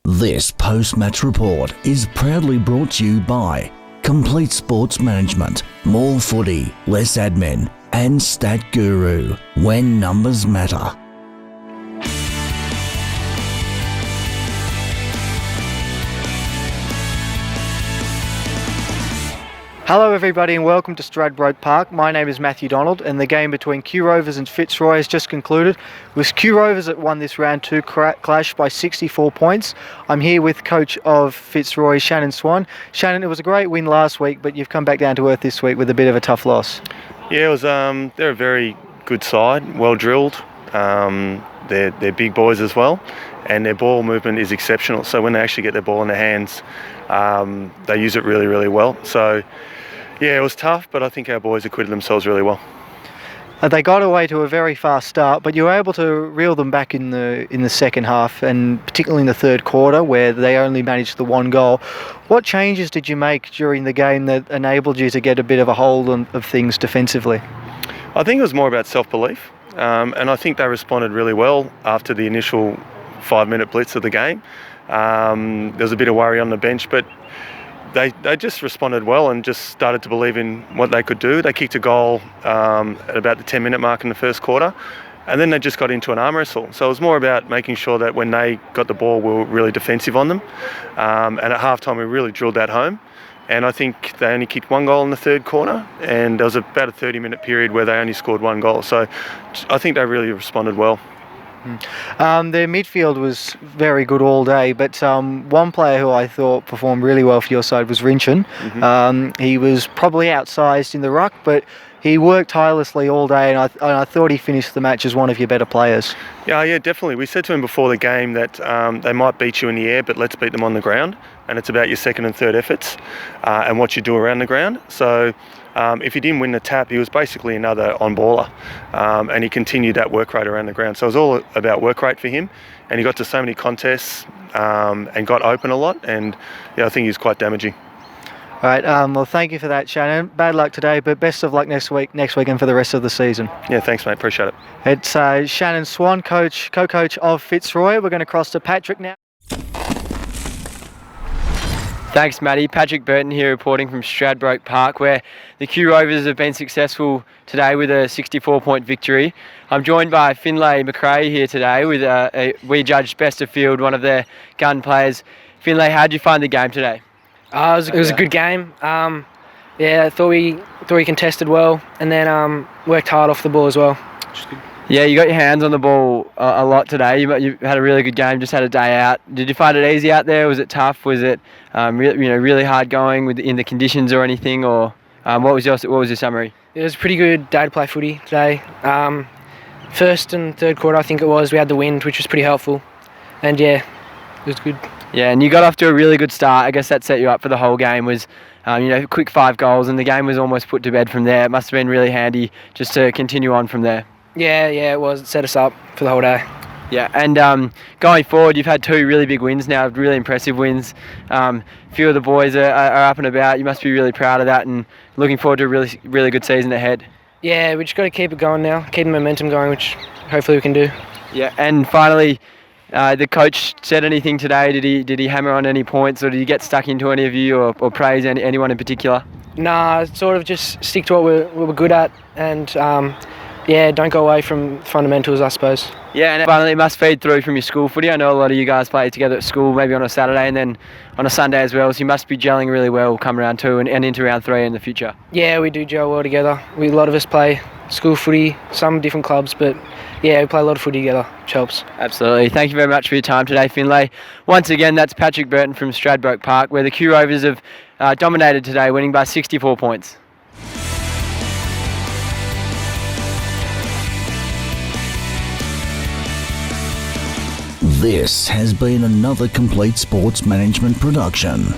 This post-match report is proudly brought to you by Complete Sports Management, more footy, less admin, and Stat Guru, when numbers matter. Hello everybody and welcome to Stradbroke Park. My name is Matthew Donald and the game between Q Rovers and Fitzroy has just concluded. It was Q Rovers that won this round 2 clash by 64 points. I'm here with coach of Fitzroy, Shannon Swan. Shannon, it was a great win last week, but you've come back down to earth this week with a bit of a tough loss. Yeah, it was. They're a very good side, well drilled. They're big boys as well, and their ball movement is exceptional. So when they actually get their ball in their hands, they use it really, really well. So yeah, it was tough, but I think our boys acquitted themselves really well. They got away to a very fast start, but you were able to reel them back in the second half, and particularly in the third quarter, where they only managed the one goal. What changes did you make during the game that enabled you to get a bit of a hold of things defensively? I think it was more about self-belief, and I think they responded really well after the initial 5-minute blitz of the game. There was a bit of worry on the bench, but they just responded well and just started to believe in what they could do. They kicked a goal at about the 10-minute mark in the first quarter, and then they just got into an arm wrestle. So it was more about making sure that when they got the ball, we were really defensive on them. And at halftime, we really drilled that home. And I think they only kicked one goal in the third quarter, and there was about a 30-minute period where they only scored one goal. So I think they really responded well. Their midfield was very good all day, but one player who I thought performed really well for your side was Rinchin. He was probably outsized in the ruck, but he worked tirelessly all day, and I thought he finished the match as one of your better players. Yeah, definitely. We said to him before the game that they might beat you in the air, but let's beat them on the ground, and it's about your second and third efforts and what you do around the ground. So if he didn't win the tap, he was basically another on-baller, and he continued that work rate around the ground. So it was all about work rate for him, and he got to so many contests and got open a lot, and yeah, I think he was quite damaging. All right, well, thank you for that, Shannon. Bad luck today, but best of luck next week and for the rest of the season. Yeah, thanks, mate. Appreciate it. It's Shannon Swan, co-coach of Fitzroy. We're going to cross to Patrick now. Thanks, Matty. Patrick Burton here reporting from Stradbroke Park, where the Q Rovers have been successful today with a 64-point victory. I'm joined by Finlay McRae here today with we judged best of field, one of their gun players. Finlay, how did you find the game today? It was a good game. I thought we contested well, and then worked hard off the ball as well. Yeah, you got your hands on the ball a lot today. You had a really good game, just had a day out. Did you find it easy out there? Was it tough? Was it really hard going in the conditions or anything? Or what was your summary? It was a pretty good day to play footy today. First and third quarter, I think it was, we had the wind, which was pretty helpful. And yeah, it was good. Yeah, and you got off to a really good start. I guess that set you up for the whole game. Was quick 5 goals, and the game was almost put to bed from there. It must have been really handy just to continue on from there. Yeah, it was. It set us up for the whole day. Yeah, and going forward, you've had 2 really big wins now, really impressive wins. A few of the boys are up and about. You must be really proud of that and looking forward to a really, really good season ahead. Yeah, we just got to keep it going now, keep the momentum going, which hopefully we can do. Yeah, and finally, the coach said anything today? Did he hammer on any points, or did he get stuck into any of you, or praise anyone in particular? Nah, sort of just stick to what we're good at, and don't go away from fundamentals, I suppose. Yeah, and finally, it must feed through from your school footy. I know a lot of you guys play together at school, maybe on a Saturday and then on a Sunday as well, so you must be gelling really well come round 2 and into round 3 in the future. Yeah, we do gel well together. A lot of us play school footy, some different clubs, but yeah, we play a lot of footy together, which helps. Absolutely. Thank you very much for your time today, Finlay. Once again, that's Patrick Burton from Stradbroke Park, where the Q Rovers have dominated today, winning by 64 points. This has been another Complete Sports Management production.